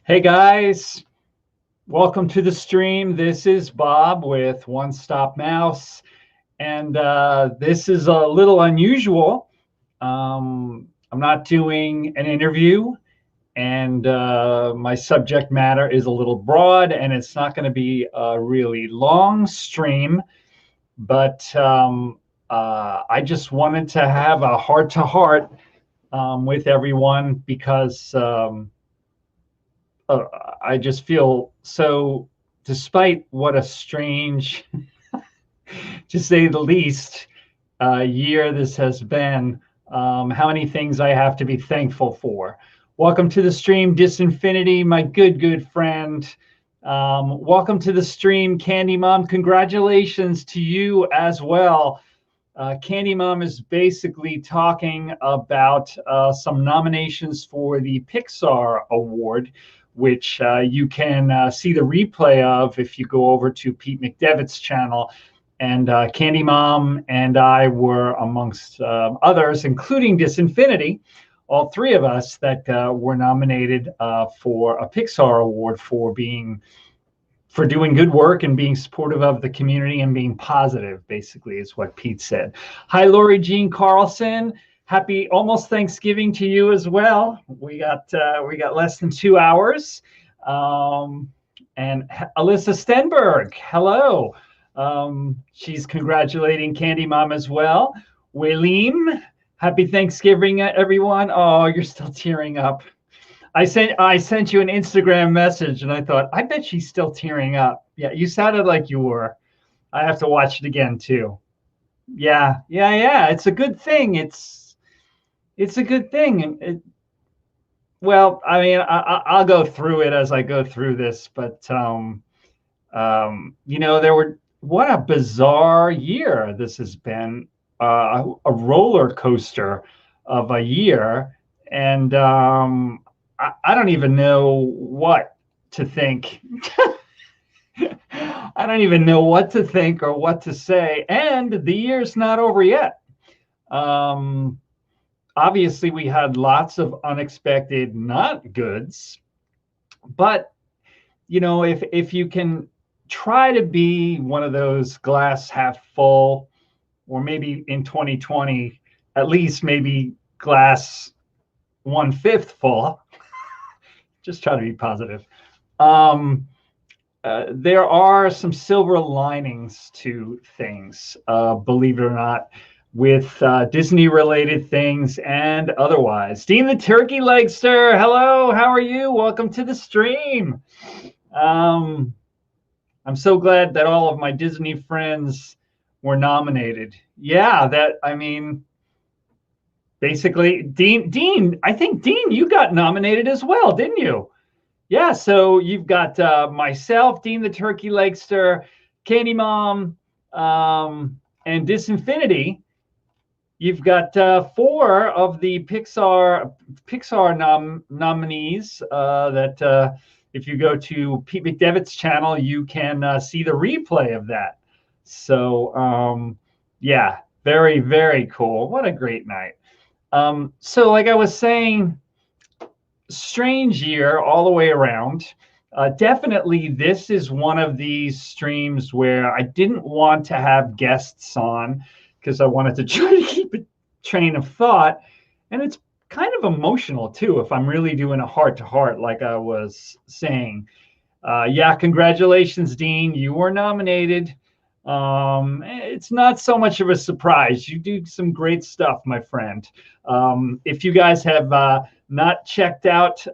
Hey guys, welcome to the stream. This is Bob with One Stop Mouse, and this is a little unusual. I'm not doing an interview, and my subject matter is a little broad, and it's not going to be a really long stream, but I just wanted to have a heart-to-heart with everyone because I just feel so, despite what a strange, to say the least, year this has been, how many things I have to be thankful for. Welcome to the stream, Disinfinity, my good friend. Welcome to the stream, Candy Mom. Congratulations to you as well. Candy Mom is basically talking about some nominations for the Pixar Award, which you can see the replay of if you go over to Pete McDevitt's channel. And Candy Mom and I were amongst others, including Disinfinity, all three of us that were nominated for a Pixar Award for doing good work and being supportive of the community and being positive, basically, is what Pete said. Hi, Lori Jean Carlson. Happy almost Thanksgiving to you as well. We got less than 2 hours. And Alyssa Stenberg, hello. She's congratulating Candy Mom as well. William, happy Thanksgiving, everyone. Oh, you're still tearing up. I sent you an Instagram message and I thought, I bet she's still tearing up. Yeah, you sounded like you were. I have to watch it again too. Yeah. It's a good thing. It's a good thing. Well, I mean, I'll go through it as I go through this, but what a bizarre year this has been, a roller coaster of a year, and I don't even know what to think. I don't even know what to think or what to say, and the year's not over yet. Obviously, we had lots of unexpected not goods, but if you can try to be one of those glass half full, or maybe in 2020, at least maybe glass 1/5 full. Just try to be positive. There are some silver linings to things, believe it or not, with Disney-related things and otherwise. Dean the Turkey Legster, hello, how are you? Welcome to the stream. I'm so glad that all of my Disney friends were nominated. Yeah, basically, Dean, I think, Dean, you got nominated as well, didn't you? Yeah, so you've got myself, Dean the Turkey Legster, Candy Mom, and Disinfinity. You've got 4 of the Pixar nominees that if you go to Pete McDevitt's channel, you can see the replay of that. So, yeah, very, very cool. What a great night. So like I was saying, strange year all the way around. Definitely this is one of these streams where I didn't want to have guests on because I wanted to try to keep a train of thought. And it's kind of emotional too, if I'm really doing a heart-to-heart like I was saying. Yeah, congratulations, Dean. You were nominated. It's not so much of a surprise. You do some great stuff, my friend. If you guys have not checked out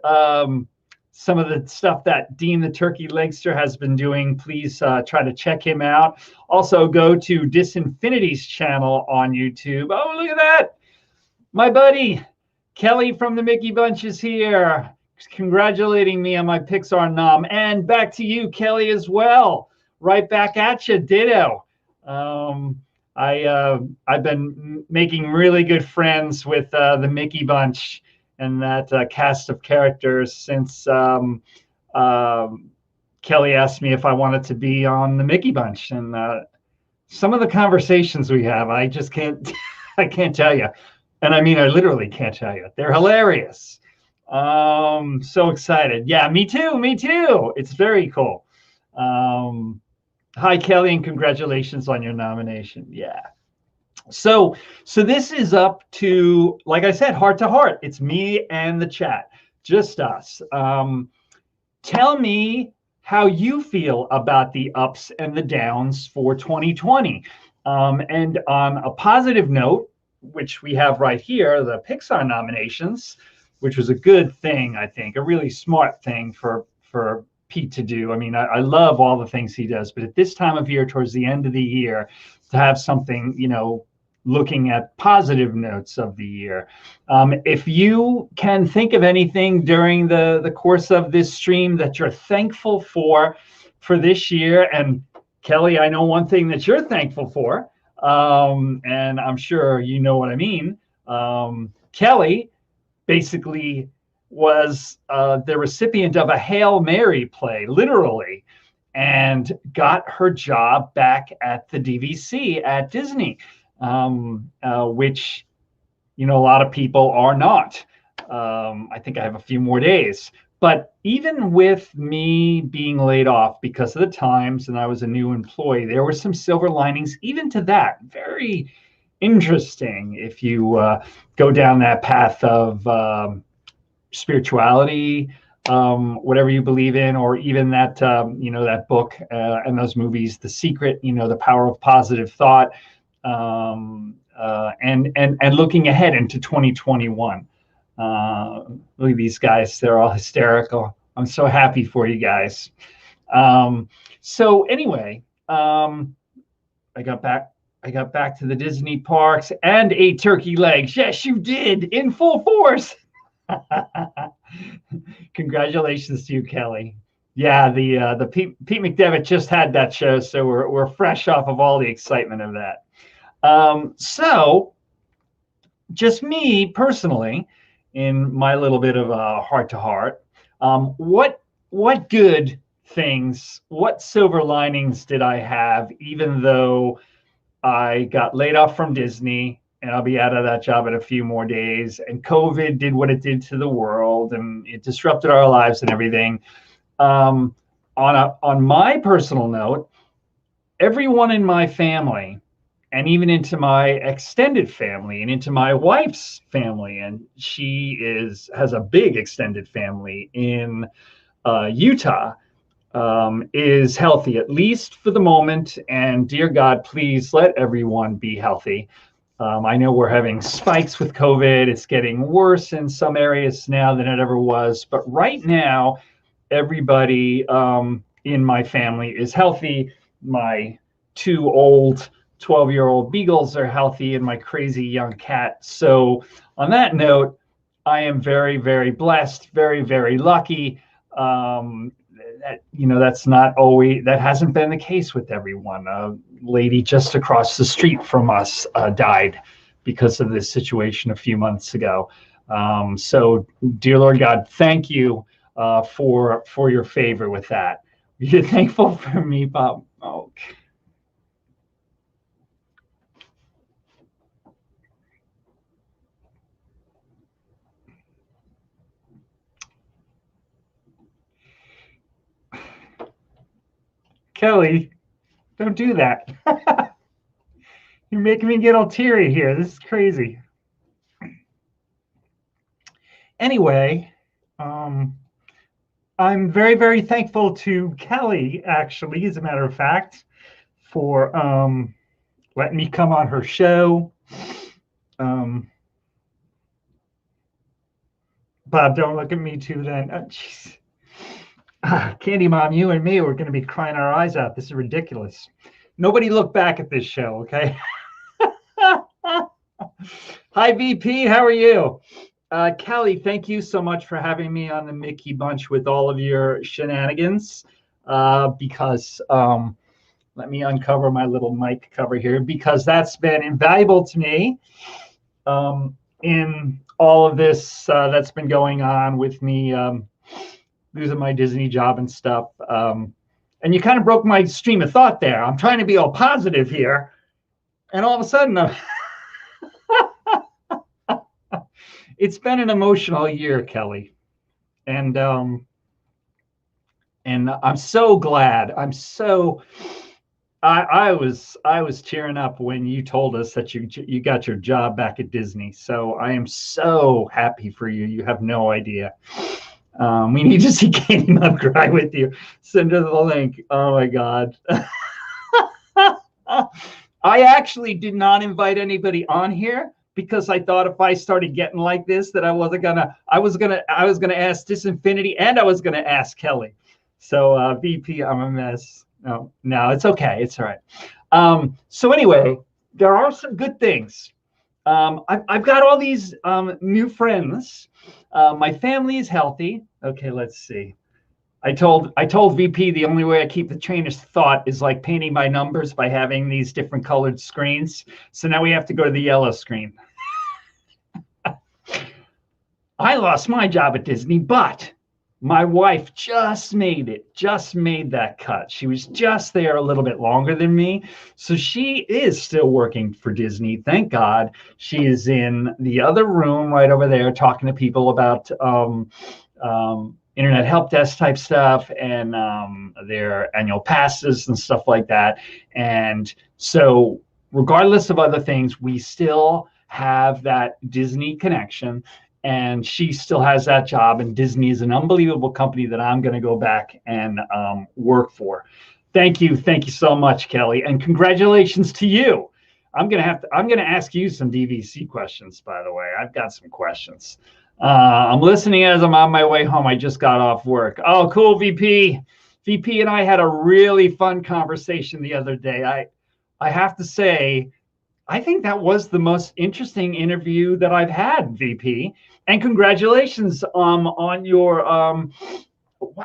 some of the stuff that Dean the Turkey Legster has been doing, please try to check him out. Also, go to Disinfinity's channel on YouTube. Oh, look at that. My buddy, Kelly from the Mickey Bunch is here, congratulating me on my Pixar nom. And back to you, Kelly, as well. Right back at you, ditto. I've been making really good friends with the Mickey Bunch and that cast of characters since Kelly asked me if I wanted to be on the Mickey Bunch. And some of the conversations we have, I just can't, I can't tell you. And I mean, I literally can't tell you. They're hilarious. So excited. Yeah, me too. Me too. It's very cool. Um, Hi, Kelly, and congratulations on your nomination. Yeah. So this is up to, like I said, heart to heart. It's me and the chat, just us. Tell me how you feel about the ups and the downs for 2020. And on a positive note, which we have right here, the Pixar nominations, which was a good thing, I think, a really smart thing for Pete to do. I mean, I love all the things he does, but at this time of year, towards the end of the year, to have something, looking at positive notes of the year. If you can think of anything during the course of this stream that you're thankful for this year, and Kelly, I know one thing that you're thankful for, and I'm sure you know what I mean. Kelly basically was the recipient of a Hail Mary play, literally, and got her job back at the DVC at Disney, which, a lot of people are not. I think I have a few more days. But even with me being laid off because of the times and I was a new employee, there were some silver linings even to that. Very interesting if you go down that path of spirituality, whatever you believe in, or even that, that book and those movies, The Secret, the power of positive thought, and looking ahead into 2021. Look at these guys. They're all hysterical. I'm so happy for you guys. So anyway, I got back to the Disney parks and ate turkey legs. Yes, you did, in full force. Congratulations to you, Kelly. Yeah, the Pete McDevitt just had that show, so we're fresh off of all the excitement of that. So just me personally, in my little bit of a heart to heart, what good things, what silver linings did I have, even though I got laid off from Disney and I'll be out of that job in a few more days, and COVID did what it did to the world and it disrupted our lives and everything. On my personal note, everyone in my family, and even into my extended family and into my wife's family, and she has a big extended family in Utah, is healthy, at least for the moment. And dear God, please let everyone be healthy. I know we're having spikes with COVID. It's getting worse in some areas now than it ever was. But right now, everybody in my family is healthy. My 2 old 12-year-old beagles are healthy, and my crazy young cat. So on that note, I am very, very blessed, very, very lucky. That's not always, that hasn't been the case with everyone. A lady just across the street from us died because of this situation a few months ago. So dear Lord God, thank you for your favor with that. You're thankful for me, Bob. Oh. Kelly, don't do that. You're making me get all teary here. This is crazy. Anyway, I'm very, very thankful to Kelly, actually, as a matter of fact, for letting me come on her show. Bob, don't look at me too then. Jeez. Candy Mom, you and me, we're going to be crying our eyes out. This is ridiculous. Nobody look back at this show, okay? Hi, VP. How are you? Kelly, thank you so much for having me on the Mickey Bunch with all of your shenanigans. Because let me uncover my little mic cover here, because that's been invaluable to me in all of this that's been going on with me losing my Disney job and stuff. And you kind of broke my stream of thought there. I'm trying to be all positive here, and all of a sudden, it's been an emotional year, Kelly. And I'm so glad. I was cheering up when you told us that you got your job back at Disney. So I am so happy for you. You have no idea. We need to see Katie Mug cry with you. Send her the link. Oh my God. I actually did not invite anybody on here because I thought if I started getting like this, that I was gonna ask Disinfinity and I was gonna ask Kelly. So VP, I'm a mess. No, it's okay. It's all right. So anyway, there are some good things. I've got all these new friends. My family is healthy. Okay, let's see. I told VP the only way I keep the train of thought is like painting my numbers by having these different colored screens. So now we have to go to the yellow screen. I lost my job at Disney, but my wife just made that cut. She was just there a little bit longer than me. So she is still working for Disney. Thank God. She is in the other room right over there talking to people about internet help desk type stuff and their annual passes and stuff like that. And so regardless of other things, we still have that Disney connection. And she still has that job, and Disney is an unbelievable company that I'm going to go back and work for. Thank you so much, Kelly, and congratulations to you. I'm going to ask you some DVC questions, by the way. I've got some questions. I'm listening as I'm on my way home. I just got off work. Oh, cool, VP. VP and I had a really fun conversation the other day. I have to say, I think that was the most interesting interview that I've had, VP. And congratulations on your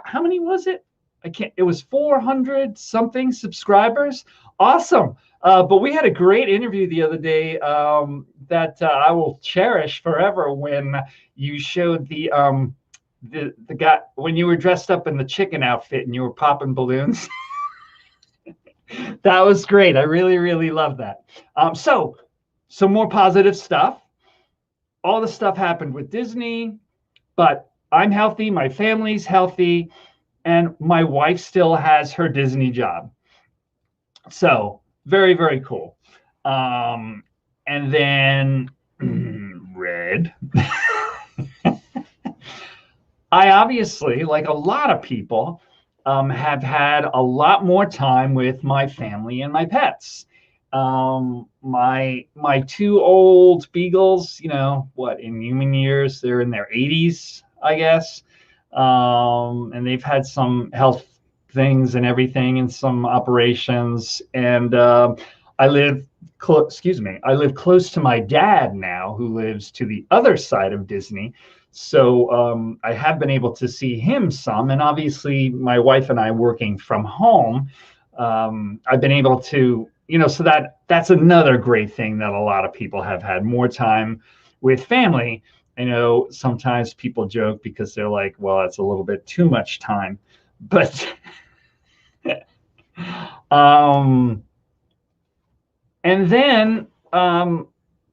how many was it? It was 400 something subscribers. Awesome. But we had a great interview the other day that I will cherish forever when you showed the guy when you were dressed up in the chicken outfit and you were popping balloons. That was great. I really, really love that. So some more positive stuff. All the stuff happened with Disney, but I'm healthy. My family's healthy. And my wife still has her Disney job. So very, very cool. And then Red. I obviously, like a lot of people, have had a lot more time with my family and my pets. My two old beagles, in human years, they're in their 80s, I guess. And they've had some health things and everything and some operations. And I live close to my dad now, who lives to the other side of Disney. So I have been able to see him some, and obviously my wife and I working from home, I've been able to, so that's another great thing that a lot of people have had more time with family. I know sometimes people joke because they're like, well, it's a little bit too much time, but and then on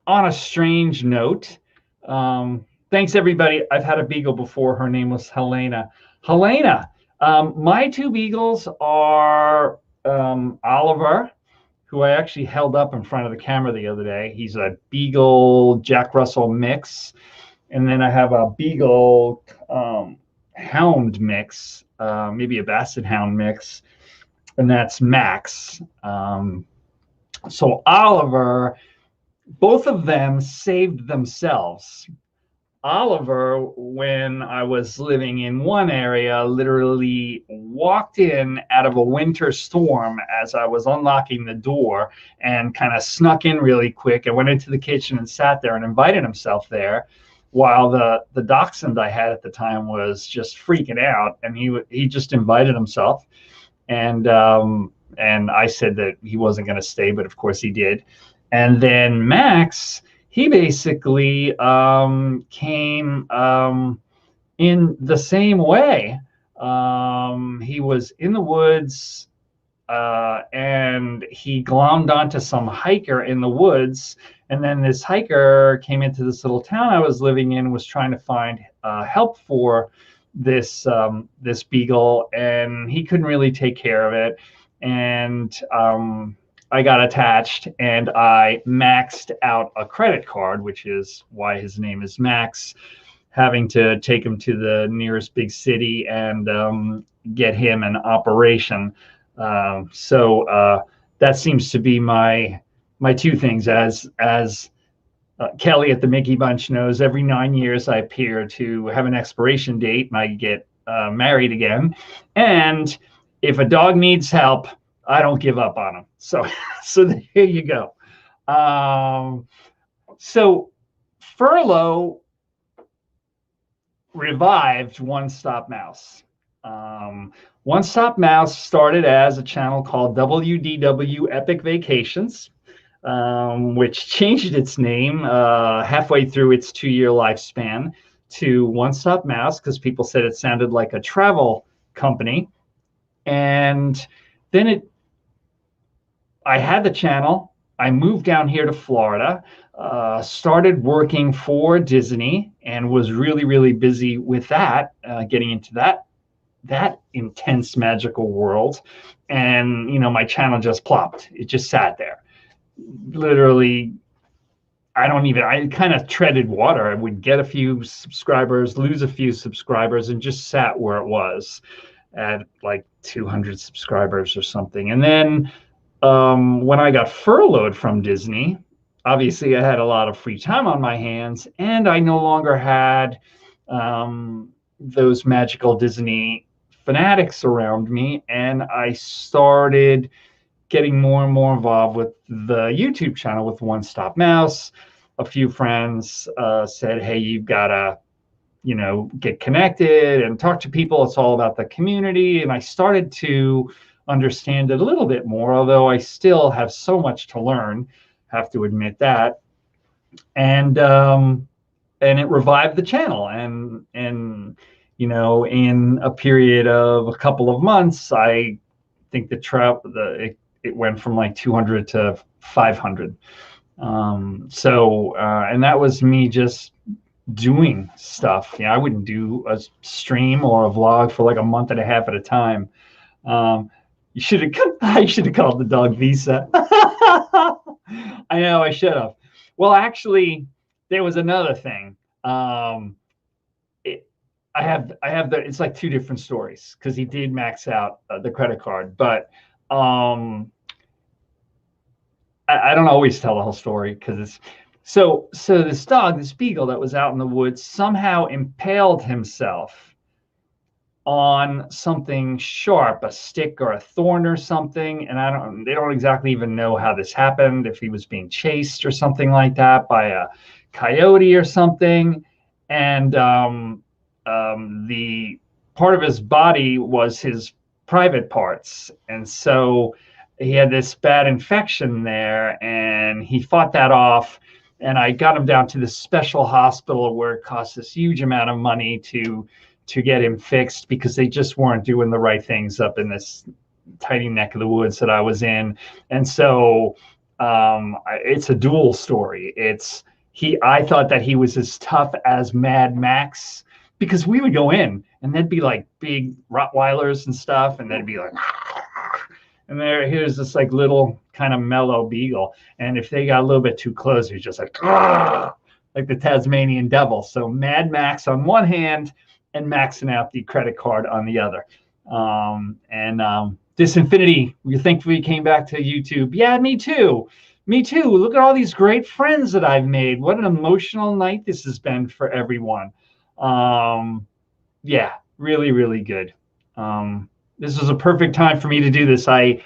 a strange note, thanks everybody. I've had a beagle before. Her name was Helena. My two beagles are Oliver, who I actually held up in front of the camera the other day. He's a beagle Jack Russell mix. And then I have a beagle hound mix, maybe a basset hound mix, and that's Max. So Oliver, both of them saved themselves. Oliver, when I was living in one area, literally walked in out of a winter storm as I was unlocking the door and kind of snuck in really quick and went into the kitchen and sat there and invited himself there, while the dachshund I had at the time was just freaking out, and he just invited himself. And I said that he wasn't going to stay, but of course he did. And then Max, he basically came in the same way. He was in the woods and he glommed onto some hiker in the woods. And then this hiker came into this little town I was living in, was trying to find help for this beagle, and he couldn't really take care of it. And I got attached, and I maxed out a credit card, which is why his name is Max, having to take him to the nearest big city and get him an operation. So that seems to be my two things. As Kelly at the Mickey Bunch knows, every 9 years I appear to have an expiration date, and I get married again. And if a dog needs help, I don't give up on him. So there you go. So Furlough revived One Stop Mouse. One Stop Mouse started as a channel called WDW Epic Vacations, which changed its name halfway through its 2-year lifespan to One Stop Mouse because people said it sounded like a travel company. And then I had the channel. I moved down here to Florida, started working for Disney, and was really, really busy with that, getting into that intense magical world. And, my channel just plopped. It just sat there. Literally, I kind of treaded water. I would get a few subscribers, lose a few subscribers, and just sat where it was at like 200 subscribers or something. And then when I got furloughed from Disney, obviously I had a lot of free time on my hands, and I no longer had those magical Disney fanatics around me, and I started getting more and more involved with the YouTube channel with One Stop Mouse. A few friends said, hey, you've got to get connected and talk to people. It's all about the community. And I started to understand it a little bit more, although I still have so much to learn, have to admit that. And it revived the channel. And in a period of a couple of months, I think it went from like 200 to 500. And that was me just doing stuff. I wouldn't do a stream or a vlog for like a month and a half at a time. I should have called the dog Visa. I know I should have. Well, actually, there was another thing. It's like two different stories because he did max out the credit card, but I don't always tell the whole story because it's so this dog, this beagle that was out in the woods, somehow impaled himself on something sharp, a stick or a thorn or something. And they don't exactly even know how this happened, if he was being chased or something like that by a coyote or something. And the part of his body was his private parts. And so he had this bad infection there, and he fought that off. And I got him down to this special hospital where it cost this huge amount of money to get him fixed because they just weren't doing the right things up in this tiny neck of the woods that I was in. And so it's a dual story. I thought that he was as tough as Mad Max because we would go in and there'd be like big Rottweilers and stuff, and they'd be like, and here's this like little kind of mellow beagle. And if they got a little bit too close, he's just like the Tasmanian devil. So Mad Max on one hand and maxing out the credit card on the other. Disinfinity, you think we came back to YouTube? Yeah, me too. Me too. Look at all these great friends that I've made. What an emotional night this has been for everyone. Yeah, really, really good. This was a perfect time for me to do this. I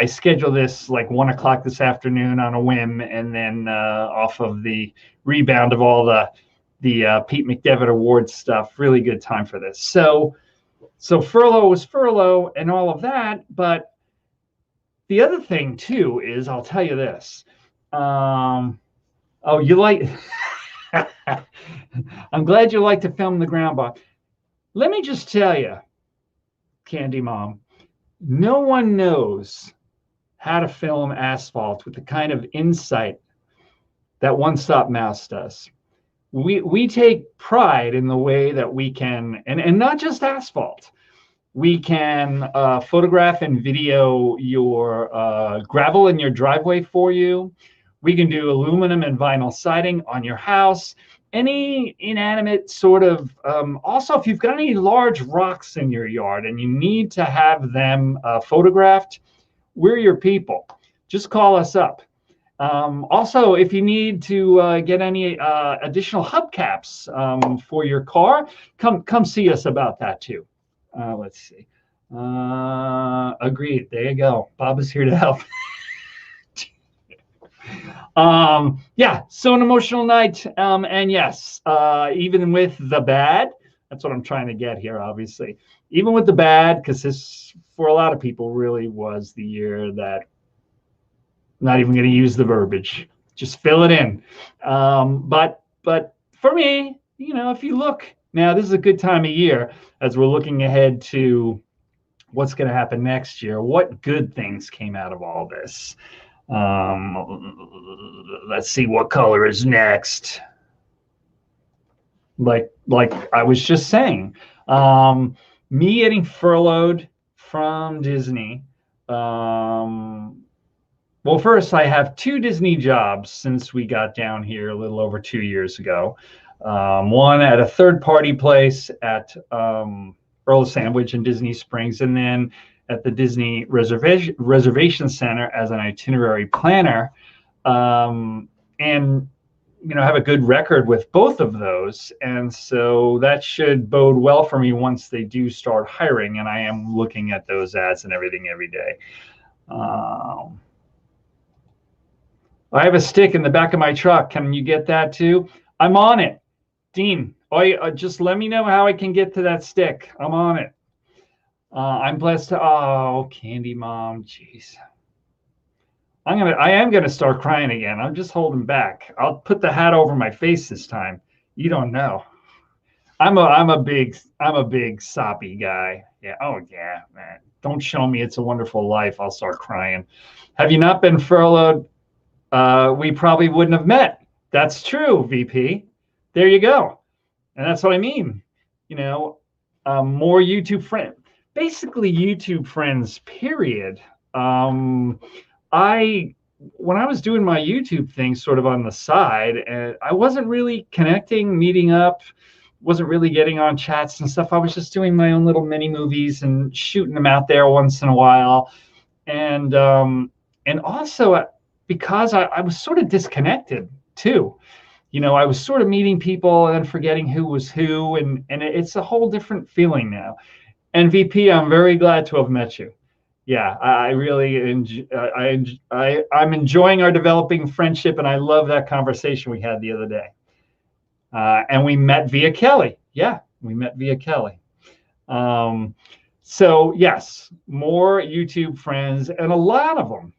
scheduled this like 1 o'clock this afternoon on a whim, and then off of the rebound of all the Pete McDevitt Awards stuff. Really good time for this. So furlough was furlough and all of that. But the other thing too is, I'll tell you this. You like? I'm glad you like to film the ground ball. Let me just tell you, Candy Mom, no one knows how to film asphalt with the kind of insight that One Stop Mouse does. we take pride in the way that we can, and not just asphalt. We can photograph and video your gravel in your driveway for you. We can do aluminum and vinyl siding on your house. Any inanimate sort of, also, if you've got any large rocks in your yard and you need to have them photographed, we're your people. Just call us up. Also, if you need to get any additional hubcaps for your car, come see us about that too. Let's see. Agreed. There you go. Bob is here to help. Yeah, so an emotional night. And yes, even with the bad, that's what I'm trying to get here, obviously. Even with the bad, because this, for a lot of people, really was the year that, not even going to use the verbiage, just fill it in. But for me, if you look, now this is a good time of year as we're looking ahead to what's going to happen next year. What good things came out of all this? Let's see what color is next. Like I was just saying, me getting furloughed from Disney. Well, first, I have 2 Disney jobs since we got down here a little over 2 years ago. One at a third-party place at Earl Sandwich in Disney Springs, and then at the Disney Reservation Center as an itinerary planner. And have a good record with both of those. And so that should bode well for me once they do start hiring. And I am looking at those ads and everything every day. I have a stick in the back of my truck. Can you get that too? I'm on it. Dean, just let me know how I can get to that stick. I'm on it. I'm blessed to, oh, Candy Mom, jeez. I am gonna start crying again. I'm just holding back. I'll put the hat over my face this time. You don't know. I'm a big soppy guy. Yeah. Oh yeah, man. Don't show me It's a Wonderful Life. I'll start crying. Have you not been furloughed? We probably wouldn't have met. That's true, VP. There you go. And that's what I mean. More YouTube friends. Basically, YouTube friends, period. When I was doing my YouTube thing sort of on the side, and I wasn't really connecting, meeting up, wasn't really getting on chats and stuff. I was just doing my own little mini movies and shooting them out there once in a while. And also, because I was sort of disconnected too. I was sort of meeting people and then forgetting who was who, and it's a whole different feeling now. And VP, I'm very glad to have met you. Yeah, I really I'm enjoying our developing friendship, and I love that conversation we had the other day. And we met via Kelly. Yeah, we met via Kelly. So yes, more YouTube friends, and a lot of them.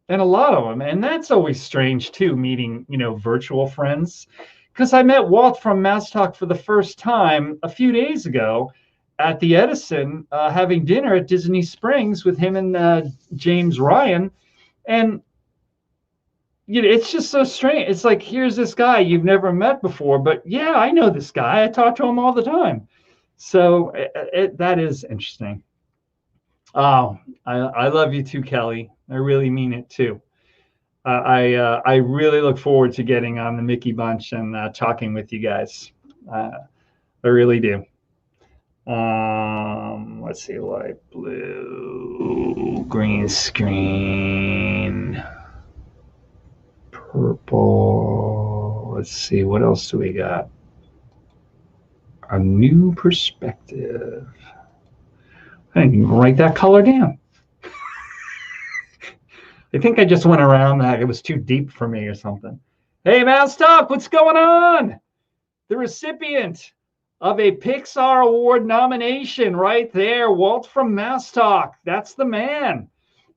And that's always strange too, meeting, virtual friends. Because I met Walt from Mouse Talk for the first time a few days ago at the Edison, having dinner at Disney Springs with him and James Ryan. And it's just so strange. It's like, here's this guy you've never met before, but yeah, I know this guy. I talk to him all the time. So that is interesting. Oh, I love you too, Kelly. I really mean it too. I really look forward to getting on the Mickey Bunch and talking with you guys. I really do. Let's see, light blue, green screen, purple. Let's see, what else do we got? A new perspective. I didn't even write that color down. I think I just went around that. It was too deep for me or something. Hey, Mouse Talk, what's going on? The recipient of a Pixar Award nomination right there, Walt from Mouse Talk. That's the man.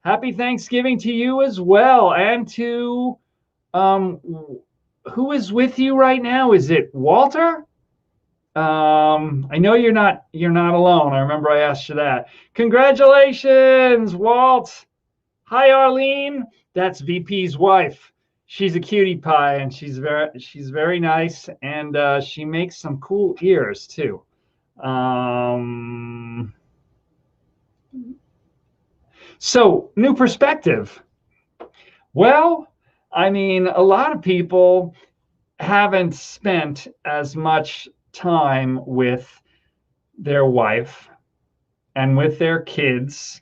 Happy Thanksgiving to you as well. And to, who is with you right now? Is it Walter? I know you're not alone. I remember I asked you that. Congratulations, Walt. Hi, Arlene. That's VP's wife. she's a cutie pie, and she's very nice, and she makes some cool ears too. So new perspective. Well, I mean, a lot of people haven't spent as much time with their wife and with their kids.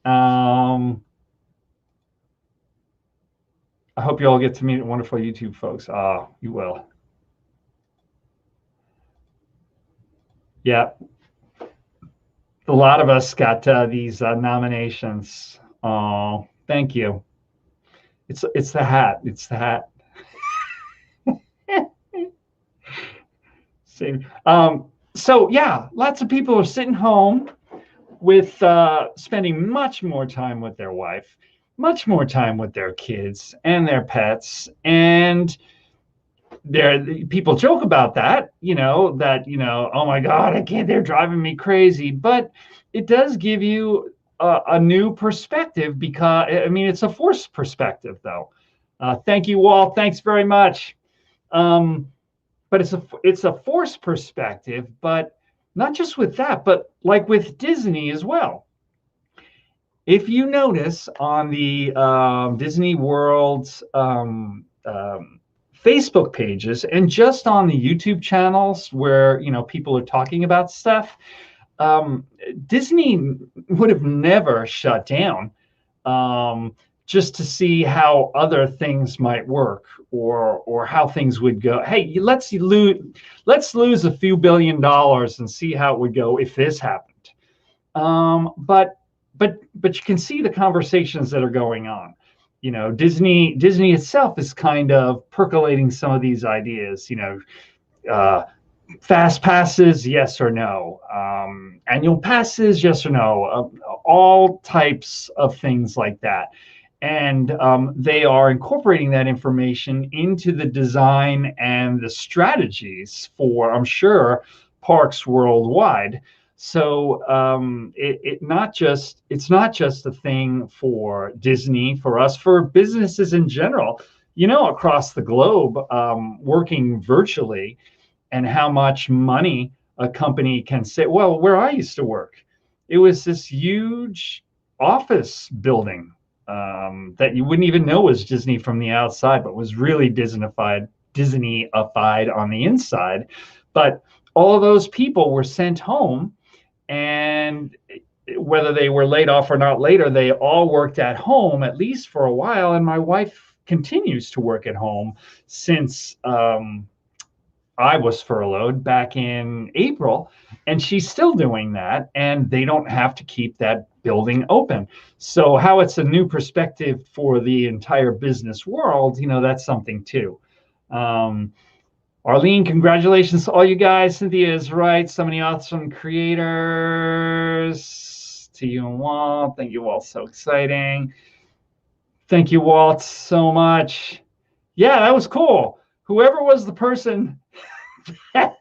I hope you all get to meet wonderful YouTube folks. You will. Yeah. A lot of us got these nominations. Oh, thank you. It's the hat. It's the hat. So yeah, lots of people are sitting home with spending much more time with their wife, much more time with their kids and their pets, and people joke about that, oh my God, I can't, they're driving me crazy. But it does give you a new perspective, because I mean, it's a forced perspective though. Thank you, Walt. Thanks very much. But it's a forced perspective, but not just with that, but like with Disney as well. If you notice on the Disney World's Facebook pages, and just on the YouTube channels where people are talking about stuff, Disney would have never shut down just to see how other things might work, or how things would go. Hey, let's lose a few $1 billion and see how it would go if this happened. But you can see the conversations that are going on. Disney itself is kind of percolating some of these ideas. Fast passes, yes or no. Annual passes, yes or no. All types of things like that. And they are incorporating that information into the design and the strategies for, I'm sure, parks worldwide. So it's not just a thing for Disney, for us, for businesses in general, across the globe, working virtually, and how much money a company can say. Well, where I used to work, it was this huge office building that you wouldn't even know was Disney from the outside, but was really Disneyified on the inside. But all of those people were sent home, and whether they were laid off or not later, they all worked at home, at least for a while. And my wife continues to work at home since I was furloughed back in April, and she's still doing that, and they don't have to keep that building open. So how it's a new perspective for the entire business world, that's something too. Arlene, congratulations to all you guys. Cynthia is right. So many awesome creators. To you and Walt. Thank you, Walt. So exciting. Thank you, Walt, so much. Yeah, that was cool. Whoever was the person, I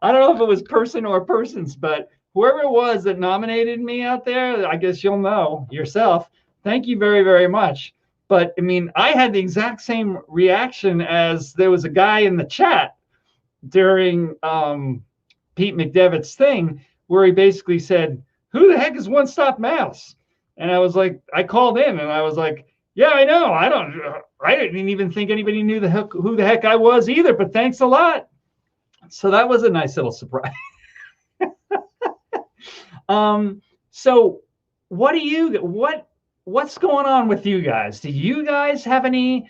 don't know if it was person or persons, but whoever it was that nominated me out there, I guess you'll know yourself. Thank you very, very much. But I mean, I had the exact same reaction as there was a guy in the chat during Pete McDevitt's thing, where he basically said, "Who the heck is One Stop Mouse?" And I was like, I called in and I was like, "Yeah, I know. I didn't even think anybody knew who the heck I was either, but thanks a lot." So that was a nice little surprise. So what's going on with you guys? Do you guys have any,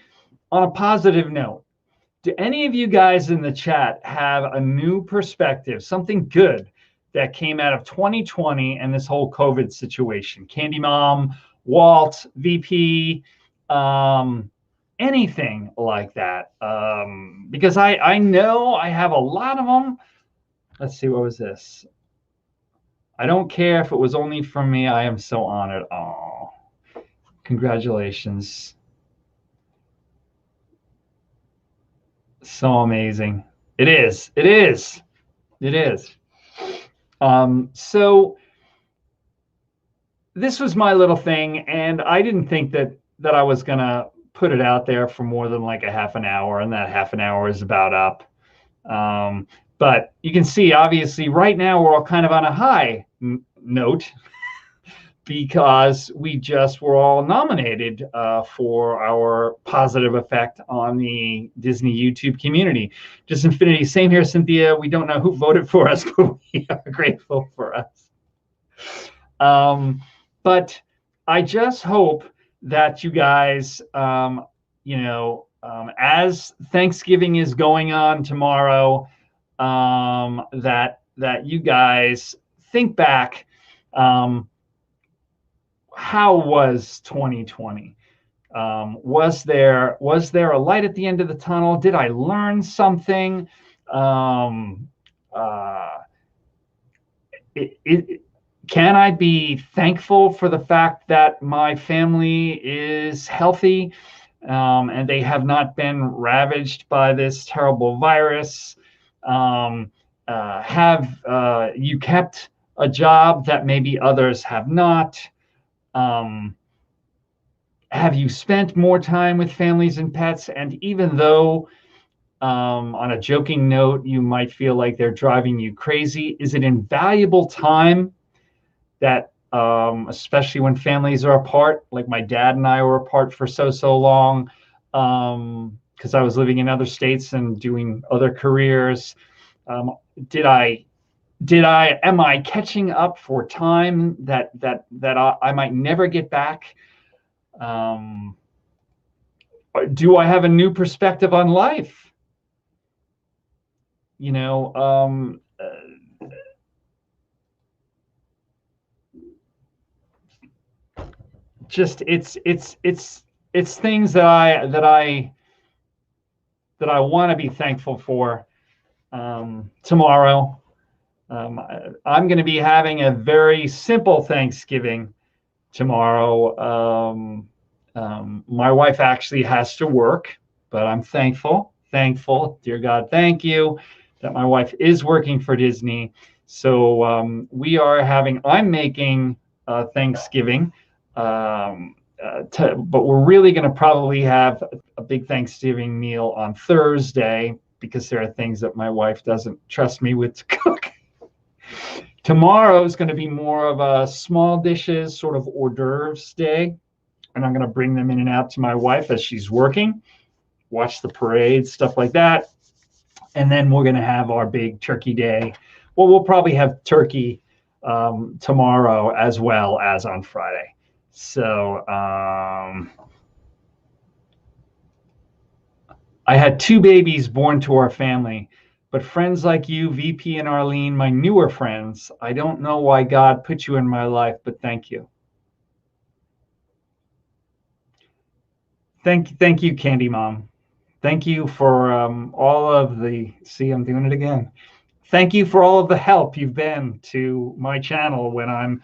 on a positive note, do any of you guys in the chat have a new perspective, something good that came out of 2020 and this whole COVID situation? Candy Mom, Walt, VP, anything like that? Because I know I have a lot of them. Let's see, what was this? I don't care if it was only from me. I am so honored. Oh, congratulations. So amazing. It is. It is. It is. So this was my little thing, and I didn't think that I was gonna put it out there for more than like a half an hour, and that half an hour is about up. But you can see, obviously, right now we're all kind of on a high note because we just were all nominated for our positive effect on the Disney YouTube community. Just Infinity, same here, Cynthia. We don't know who voted for us, but we are grateful for us. But I just hope that you guys, as Thanksgiving is going on tomorrow, that you guys think back. How was 2020? Was there a light at the end of the tunnel? Did I learn something? Can I be thankful for the fact that my family is healthy and they have not been ravaged by this terrible virus? Have you kept a job that maybe others have not? Have you spent more time with families and pets? And even though on a joking note, you might feel like they're driving you crazy, is it invaluable time that, especially when families are apart, like my dad and I were apart for so long, because I was living in other states and doing other careers. Am I catching up for time that I might never get back? Do I have a new perspective on life? Just it's things that I want to be thankful for. Tomorrow, I'm going to be having a very simple Thanksgiving tomorrow. My wife actually has to work, but I'm thankful, dear God, thank you that my wife is working for Disney. So I'm making Thanksgiving, but we're really going to probably have a big Thanksgiving meal on Thursday because there are things that my wife doesn't trust me with to cook. Tomorrow is going to be more of a small dishes, sort of hors d'oeuvres day. And I'm going to bring them in and out to my wife as she's working, watch the parade, stuff like that. And then we're going to have our big turkey day. Well, we'll probably have turkey tomorrow as well as on Friday. So I had 2 babies born to our family, but friends like you, VP and Arlene, my newer friends, I don't know why God put you in my life, but thank you. Thank you, Candy Mom. Thank you for all of the, see, I'm doing it again. Thank you for all of the help you've been to my channel when I'm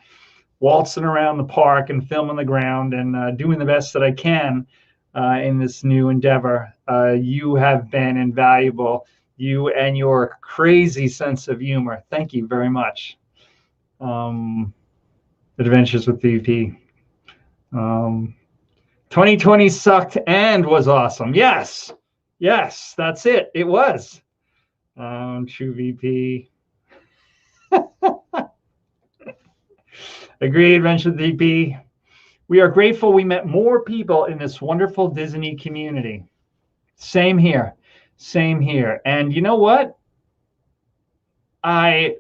waltzing around the park and filming the ground and doing the best that I can in this new endeavor. You have been invaluable. You and your crazy sense of humor. Thank you very much. Adventures with VP. 2020 sucked and was awesome. Yes, that's it. It was. True VP. Agreed, Adventure with VP. We are grateful we met more people in this wonderful Disney community. Same here. And you know what? The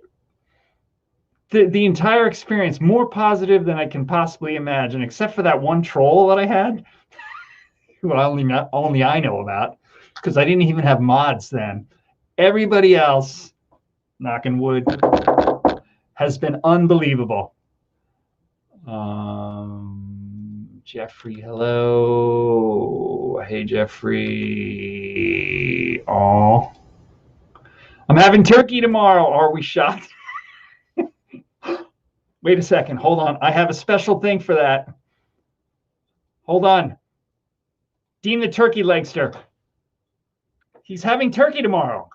entire experience, more positive than I can possibly imagine, except for that one troll that I had, who only I know about, because I didn't even have mods then. Everybody else, knocking wood, has been unbelievable. Jeffrey, hello. Hey, Jeffrey. Oh, I'm having turkey tomorrow. Are we shocked? Wait a second. Hold on. I have a special thing for that. Hold on. Dean the turkey legster. He's having turkey tomorrow.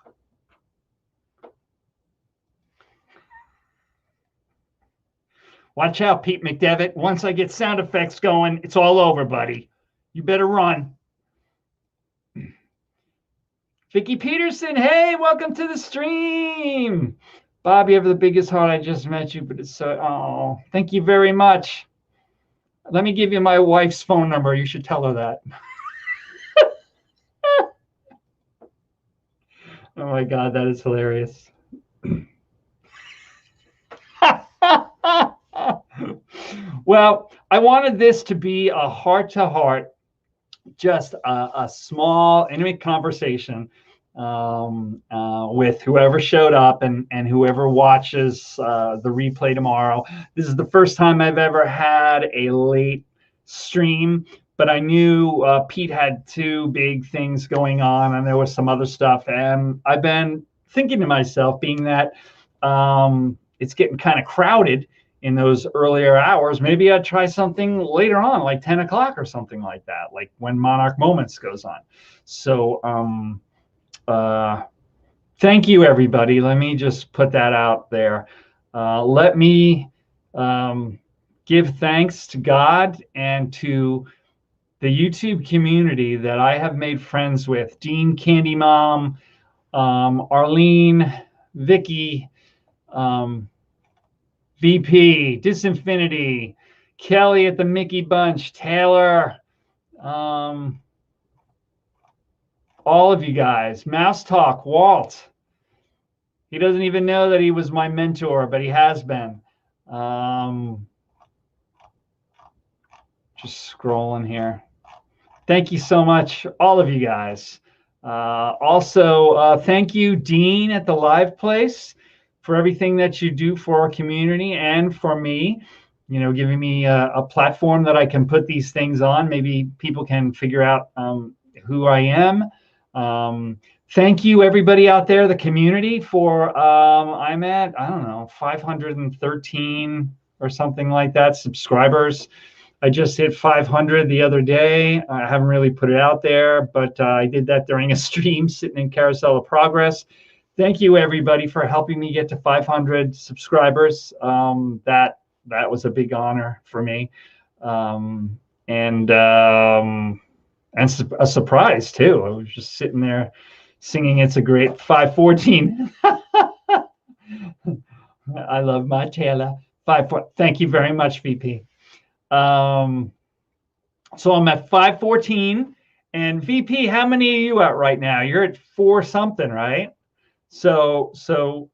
Watch out, Pete McDevitt. Once I get sound effects going, it's all over, buddy. You better run. Vicky Peterson, hey, welcome to the stream. Bob, you have the biggest heart. I just met you, but it's so, oh, thank you very much. Let me give you my wife's phone number. You should tell her that. Oh my God, that is hilarious. Well, I wanted this to be a heart-to-heart, just a small, intimate conversation with whoever showed up and whoever watches the replay tomorrow. This is the first time I've ever had a late stream, but I knew Pete had two big things going on, and there was some other stuff. And I've been thinking to myself, being that it's getting kind of crowded in those earlier hours, maybe I'd try something later on, like 10 o'clock or something like that, like when Monarch Moments goes on. So thank you, everybody. Let me just put that out there. Let me give thanks to God and to the YouTube community that I have made friends with. Dean, Candy Mom, Arlene, Vicky, VP, Disinfinity, Kelly at the Mickey Bunch, Taylor, all of you guys, Mouse Talk, Walt. He doesn't even know that he was my mentor, but he has been. Just scrolling here. Thank you so much, all of you guys. Also, thank you, Dean at the Live Place, for everything that you do for our community and for me, you know, giving me a platform that I can put these things on. Maybe people can figure out who I am. Thank you, everybody out there, the community, for I'm at, I don't know, 513 or something like that subscribers. I just hit 500 the other day. I haven't really put it out there, but I did that during a stream sitting in Carousel of Progress. Thank you, everybody, for helping me get to 500 subscribers. That was a big honor for me, and a surprise too. I was just sitting there singing "It's a Great 514." I love my Taylor. Thank you very much, VP. So I'm at 514, and VP, how many are you at right now? You're at 4 something, right? So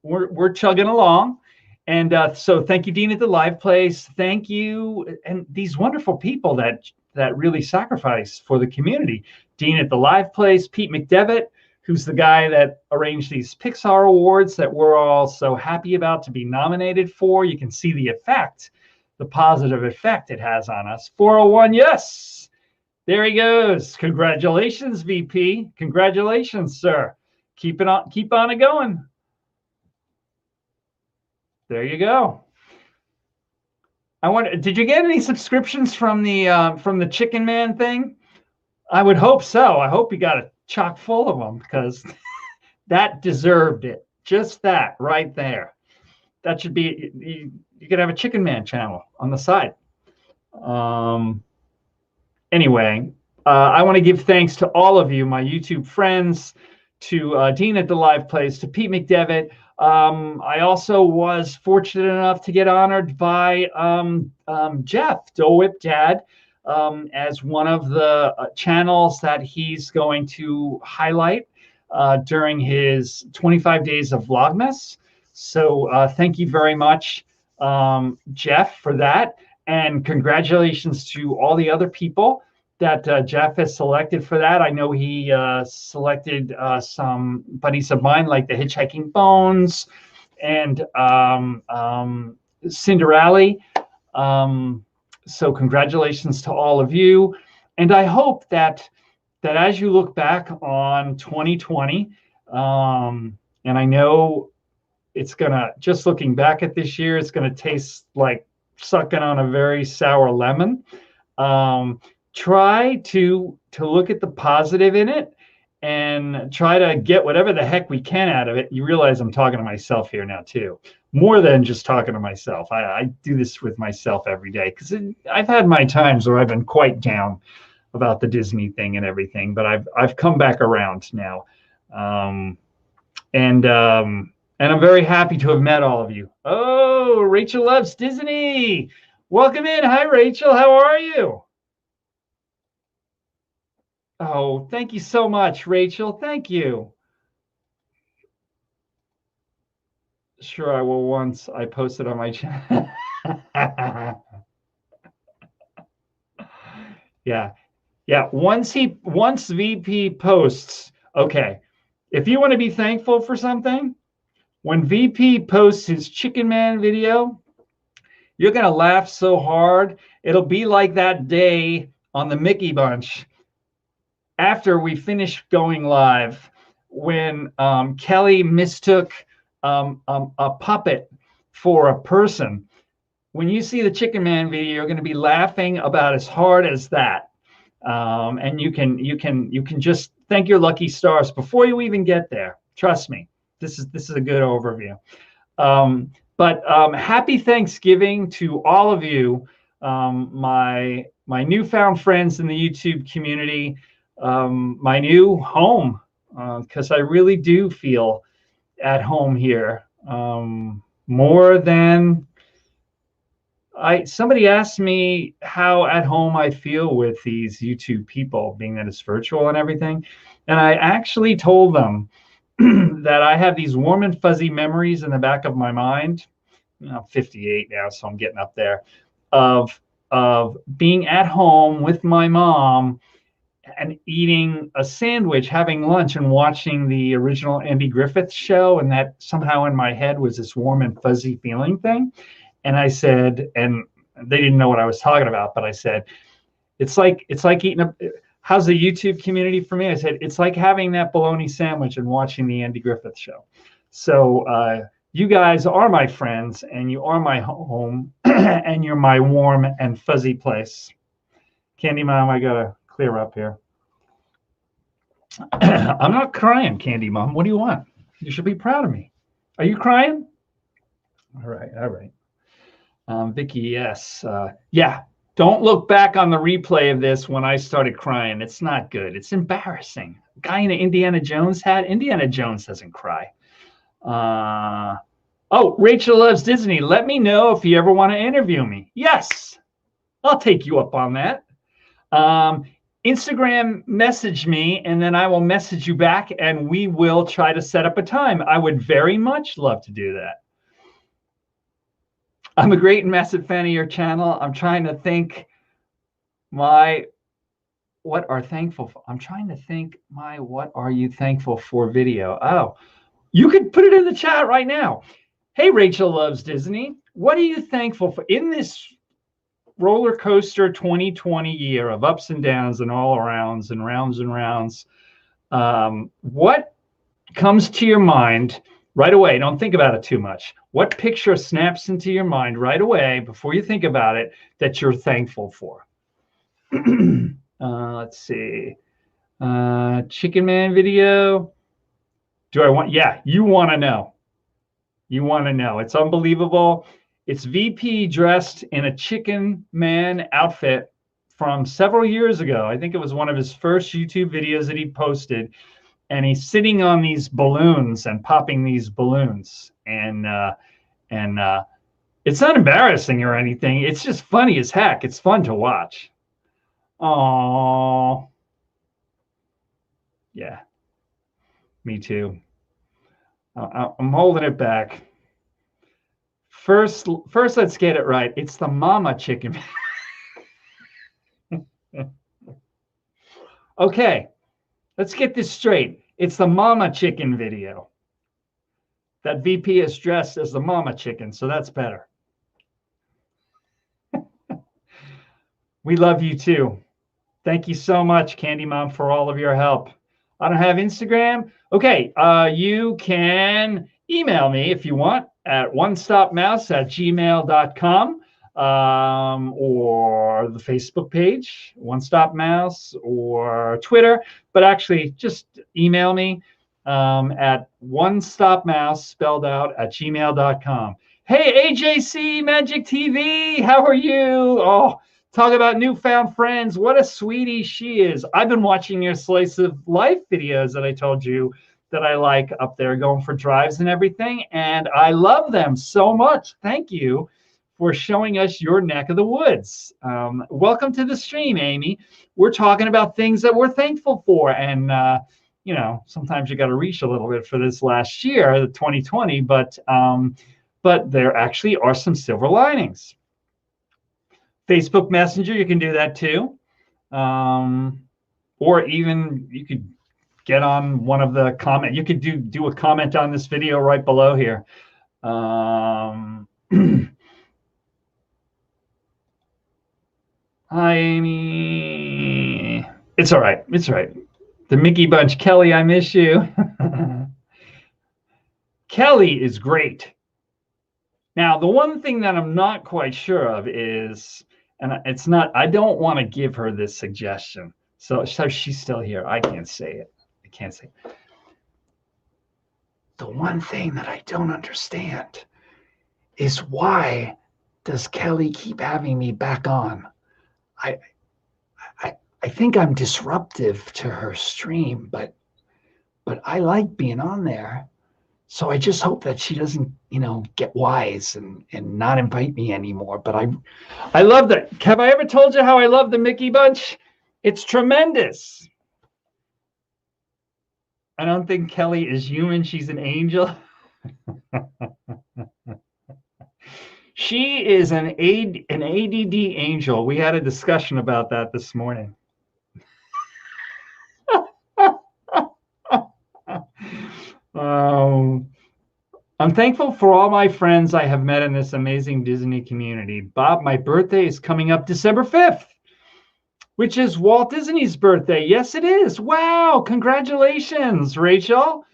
we're chugging along, and so thank you, Dean at the Live Place. Thank you, and these wonderful people that really sacrifice for the community. Dean at the Live Place, Pete McDevitt, who's the guy that arranged these Pixar Awards that we're all so happy about to be nominated for. You can see the effect, the positive effect it has on us. 401, yes, there he goes. Congratulations, VP. Congratulations, sir. Keep on it going. There you go. I wonder, did you get any subscriptions from the Chicken Man thing? I would hope so. I hope you got a chock full of them, because that deserved it. Just that right there. That should be, you could have a Chicken Man channel on the side. Anyway, I want to give thanks to all of you, my YouTube friends, to Dean at the Live Place, to Pete McDevitt. I also was fortunate enough to get honored by Jeff, Dole Whip Dad, as one of the channels that he's going to highlight during his 25 days of Vlogmas. So thank you very much, Jeff, for that. And congratulations to all the other people that Jeff has selected for that. I know he selected some buddies of mine, like the Hitchhiking Bones and Cinderella. So congratulations to all of you. And I hope that as you look back on 2020, and I know it's gonna, just looking back at this year, it's gonna taste like sucking on a very sour lemon. Try to look at the positive in it and try to get whatever the heck we can out of it. You realize I'm talking to myself here now too, more than just talking to myself. I do this with myself every day, because I've had my times where I've been quite down about the Disney thing and everything, but I've come back around now. And I'm very happy to have met all of you. Oh, Rachel loves Disney. Welcome in. Hi, Rachel. How are you? Oh, thank you so much, Rachel. Thank you. Sure, I will once I post it on my channel. Yeah. Yeah. Once VP posts, okay. If you want to be thankful for something, when VP posts his Chicken Man video, you're going to laugh so hard. It'll be like that day on the Mickey Bunch after we finished going live when Kelly mistook a puppet for a person. When you see the Chicken Man video, you're going to be laughing about as hard as that. And you can just thank your lucky stars before you even get there. Trust me, this is a good overview. But happy Thanksgiving to all of you, my newfound friends in the YouTube community, my new home, because I really do feel at home here, more than somebody asked me how at home I feel with these YouTube people, being that it's virtual and everything. And I actually told them that I have these warm and fuzzy memories in the back of my mind. I'm 58 now, so I'm getting up there, of being at home with my mom and eating a sandwich, having lunch, and watching the original Andy Griffith show. And that somehow in my head was this warm and fuzzy feeling thing. And I said, and they didn't know what I was talking about, but I said, it's like eating how's the YouTube community for me? I said, it's like having that bologna sandwich and watching the Andy Griffith show. So you guys are my friends, and you are my home, and you're my warm and fuzzy place. Candy Mom, I gotta clear up here. I'm not crying, Candy Mom. What do you want? You should be proud of me. Are you crying? All right, all right. Vicky, yes. Yeah, don't look back on the replay of this when I started crying. It's not good. It's embarrassing. Guy in an Indiana Jones hat. Indiana Jones doesn't cry. Oh, Rachel loves Disney. Let me know if you ever want to interview me. Yes, I'll take you up on that. Instagram message me, and then I will message you back, and we will try to set up a time. I would very much love to do that. I'm a great and massive fan of your channel. I'm trying to think what are thankful for? I'm trying to think what are you thankful for video. Oh, you could put it in the chat right now. Hey, Rachel loves Disney. What are you thankful for in this roller coaster 2020 year of ups and downs and all arounds and rounds and rounds? What comes to your mind right away? Don't think about it too much. What picture snaps into your mind right away before you think about it that you're thankful for? Let's see. Chicken Man video. Do I want? Yeah, you want to know. You want to know. It's unbelievable. It's VP dressed in a Chicken Man outfit from several years ago. I think it was one of his first YouTube videos that he posted. And he's sitting on these balloons and popping these balloons. And it's not embarrassing or anything. It's just funny as heck. It's fun to watch. Oh, yeah, me too. I'm holding it back. First, let's get it right. It's the mama chicken. Okay, let's get this straight. It's the mama chicken video. That VP is dressed as the mama chicken, so that's better. We love you too. Thank you so much, Candy Mom, for all of your help. I don't have Instagram. Okay, you can email me if you want at onestopmouse@gmail.com, or the Facebook page, One Stop Mouse, or Twitter. But actually, just email me at onestopmouse, spelled out, @gmail.com. Hey, AJC Magic TV, how are you? Oh, talk about newfound friends. What a sweetie she is. I've been watching your Slice of Life videos that I told you that I like up there going for drives and everything. And I love them so much. Thank you for showing us your neck of the woods. Welcome to the stream, Amy. We're talking about things that we're thankful for. And, you know, sometimes you got to reach a little bit for this last year, the 2020, but there actually are some silver linings. Facebook Messenger, you can do that too. Or even you could get on one of the comment. You could do a comment on this video right below here. Hi, Amy. It's all right. It's all right. The Mickey Bunch. Kelly, I miss you. Kelly is great. Now, the one thing that I'm not quite sure of is, and it's not, I don't want to give her this suggestion. So she's still here. I can't say it. I can't say it. The one thing that I don't understand is why does Kelly keep having me back on? I think I'm disruptive to her stream, but I like being on there. So I just hope that she doesn't, you know, get wise and not invite me anymore. But I love that. Have I ever told you how I love the Mickey Bunch? It's tremendous. I don't think Kelly is human. She's an angel. She is an ADD angel. We had a discussion about that this morning. I'm thankful for all my friends I have met in this amazing Disney community. Bob, my birthday is coming up December 5th, which is Walt Disney's birthday. Yes, it is. Wow. Congratulations, Rachel.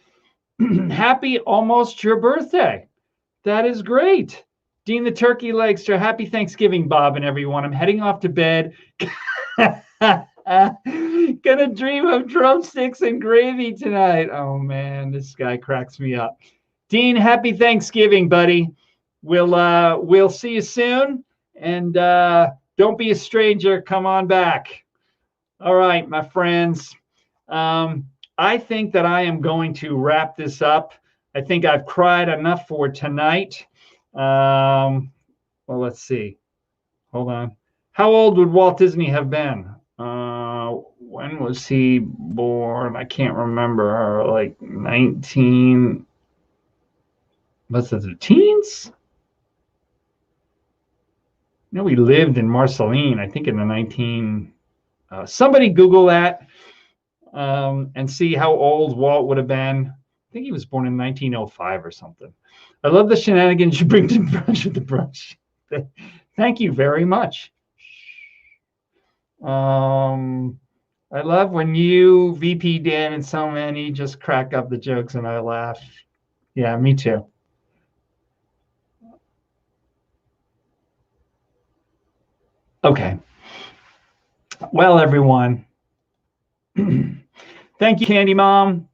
Happy almost your birthday. That is great. Dean the Turkey Legster, happy Thanksgiving, Bob and everyone. I'm heading off to bed. Gonna dream of drumsticks and gravy tonight. Oh man, this guy cracks me up. Dean, happy Thanksgiving, buddy. We'll see you soon. And don't be a stranger. Come on back. All right, my friends. I think that I am going to wrap this up. I think I've cried enough for tonight. Well, let's see. Hold on. How old would Walt Disney have been? When was he born? I can't remember. Like 19. Was it the teens? No, he lived in Marceline, I think in the 19. Somebody Google that and see how old Walt would have been. I think he was born in 1905 or something. I love the shenanigans you bring to brunch with the brunch. Thank you very much. I love when you, VP Dan, and so many just crack up the jokes and I laugh. Yeah, me too. Okay. Well, everyone. Thank you, Candy Mom.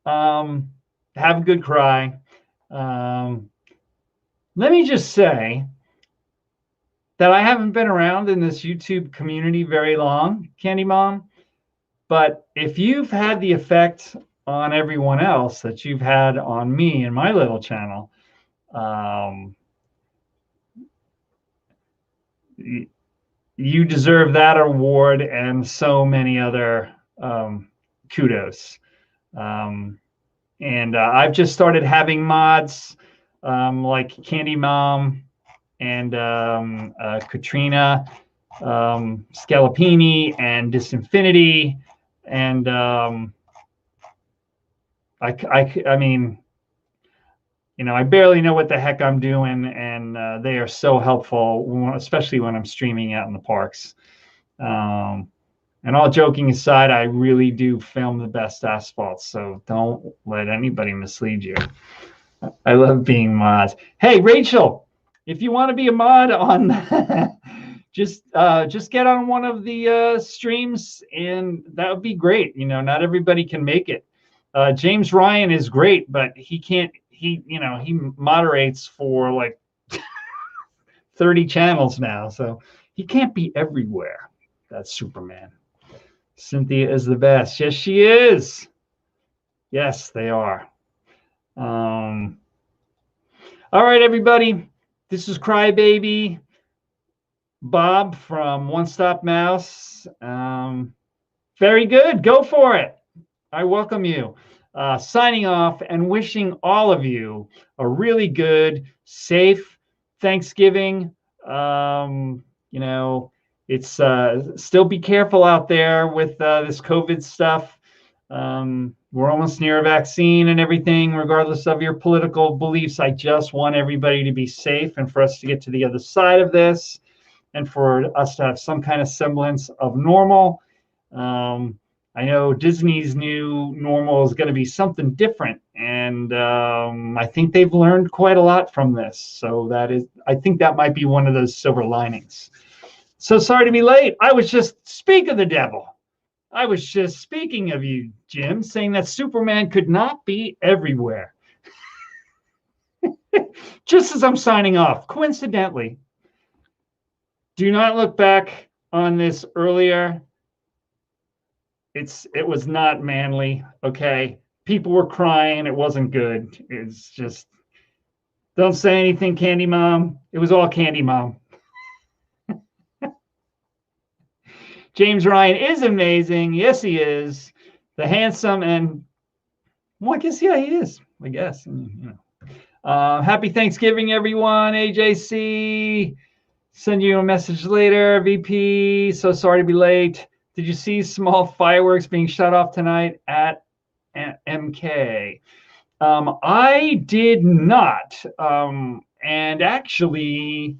Have a good cry. Let me just say that I haven't been around in this YouTube community very long, Candy Mom. But if you've had the effect on everyone else that you've had on me and my little channel, you deserve that award and so many other kudos. And I've just started having mods like Candy Mom and Katrina Scalapini and Disinfinity. And I mean, you know, I barely know what the heck I'm doing, and they are so helpful, especially when I'm streaming out in the parks. And all joking aside, I really do film the best asphalt, so don't let anybody mislead you. I love being mods. Hey, Rachel, if you want to be a mod on just get on one of the streams, and that would be great. You know, not everybody can make it. James Ryan is great, but he can't. He moderates for like 30 channels now, so he can't be everywhere. That's Superman. Cynthia is the best. Yes, she is. Yes, they are. All right, everybody. This is Crybaby Bob from One Stop Mouse. Very good. Go for it. I welcome you. Signing off and wishing all of you a really good, safe Thanksgiving. You know, it's still be careful out there with this COVID stuff. We're almost near a vaccine and everything, regardless of your political beliefs. I just want everybody to be safe and for us to get to the other side of this and for us to have some kind of semblance of normal. I know Disney's new normal is going to be something different, and I think they've learned quite a lot from this. So I think that might be one of those silver linings. So sorry to be late. I was just speak of the devil. I was just speaking of you, Jim, saying that Superman could not be everywhere. Just as I'm signing off, coincidentally, do not look back on this earlier. It was not manly, okay? People were crying. It wasn't good. It's just, don't say anything, Candy Mom. It was all Candy Mom. James Ryan is amazing. Yes, he is. The handsome and, well, I guess, yeah, he is, I guess. Happy Thanksgiving, everyone. AJC. Send you a message later, VP. So sorry to be late. Did you see small fireworks being shut off tonight at MK? I did not. And actually,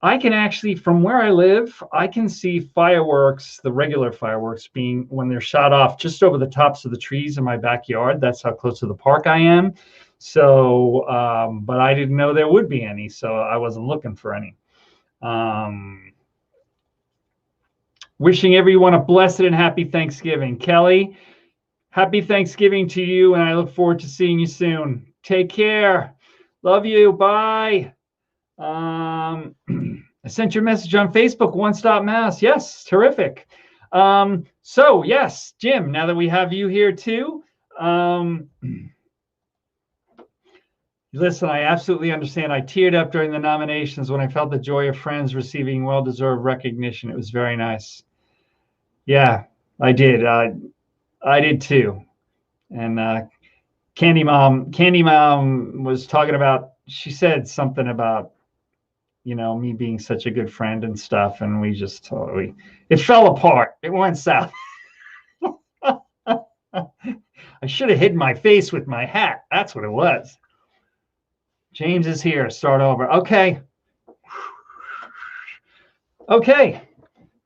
I can actually, from where I live, I can see fireworks, the regular fireworks, being when they're shot off just over the tops of the trees in my backyard. That's how close to the park I am. So, but I didn't know there would be any, so I wasn't looking for any. Wishing everyone a blessed and happy Thanksgiving. Kelly, happy Thanksgiving to you, and I look forward to seeing you soon. Take care. Love you. Bye. I sent your message on Facebook, One Stop Mouse. Yes, terrific. So, yes, Jim, now that we have you here too, listen, I absolutely understand. I teared up during the nominations when I felt the joy of friends receiving well-deserved recognition. It was very nice. Yeah, I did. I did too. And Candy Mom was talking about, she said something about, me being such a good friend and stuff. And we just totally, it fell apart. It went south. I should have hidden my face with my hat. That's what it was. James is here. Start over. Okay. Okay.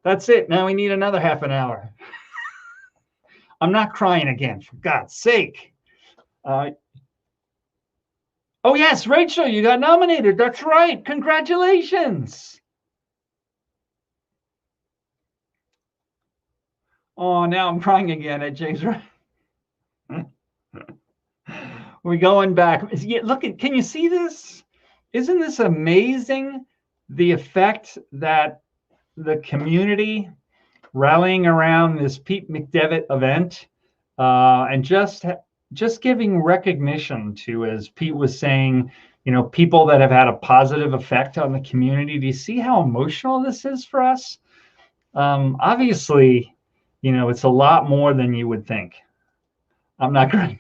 That's it. Now we need another half an hour. I'm not crying again, for God's sake. Oh, yes, Rachel, you got nominated. That's right. Congratulations. Oh, now I'm crying again at James. We're going back. Look, can you see this? Isn't this amazing? The effect that the community rallying around this Pete McDevitt event and just giving recognition to, as Pete was saying, people that have had a positive effect on the community. Do you see how emotional this is for us? Obviously, it's a lot more than you would think. I'm not crying.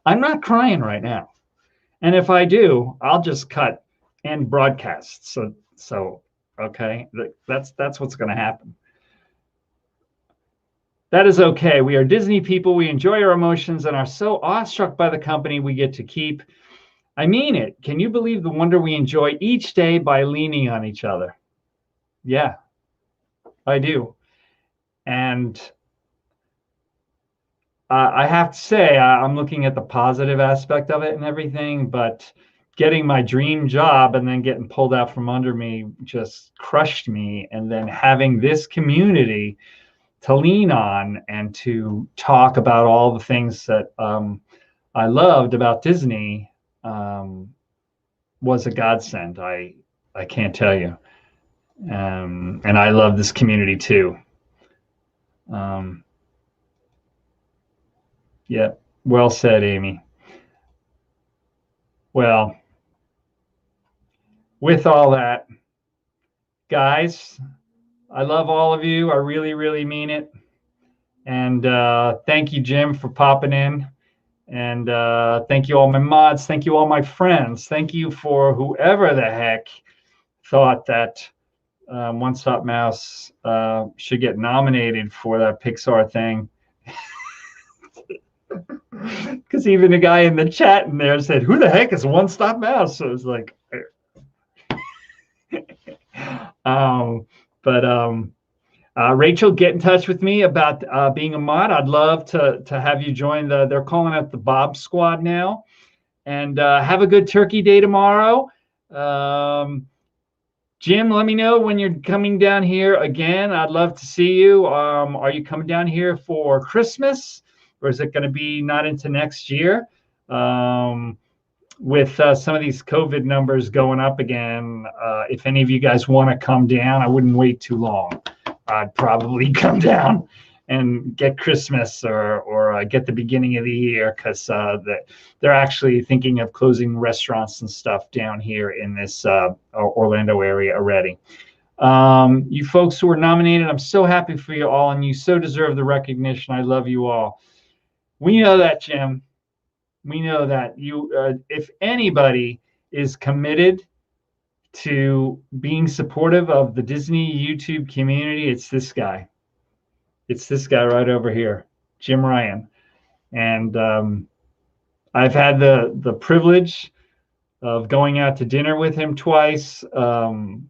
I'm not crying right now. And if I do, I'll just cut and broadcast. So okay, that's what's going to happen. That is okay. We are Disney people. We enjoy our emotions and are so awestruck by the company we get to keep. I mean it. Can you believe the wonder we enjoy each day by leaning on each other? Yeah, I do. And I have to say, I'm looking at the positive aspect of it and everything, but getting my dream job and then getting pulled out from under me just crushed me. And then having this community to lean on and to talk about all the things that I loved about Disney was a godsend. I can't tell you. And I love this community too. Yeah. Well said, Amy. Well, with all that, guys, I love all of you. I really, really mean it. And thank you, Jim, for popping in. And thank you all my mods. Thank you all my friends. Thank you for whoever the heck thought that One Stop Mouse should get nominated for that Pixar thing. Because even the guy in the chat in there said, "Who the heck is One Stop Mouse?" So it was like, Rachel, get in touch with me about being a mod. I'd love to have you join they're calling it the Bob Squad now. And have a good Turkey Day tomorrow. Jim, let me know when you're coming down here again. I'd love to see you. Are you coming down here for Christmas, or is it going to be not into next year? With some of these COVID numbers going up again, if any of you guys want to come down, I wouldn't wait too long. I'd probably come down and get Christmas or get the beginning of the year, because they're actually thinking of closing restaurants and stuff down here in this Orlando area already. You folks who were nominated, I'm so happy for you all, and you so deserve the recognition. I love you all. We know that, Jim. We know that you, if anybody is committed to being supportive of the Disney YouTube community, it's this guy. It's this guy right over here, Jim Ryan. And I've had the privilege of going out to dinner with him twice. And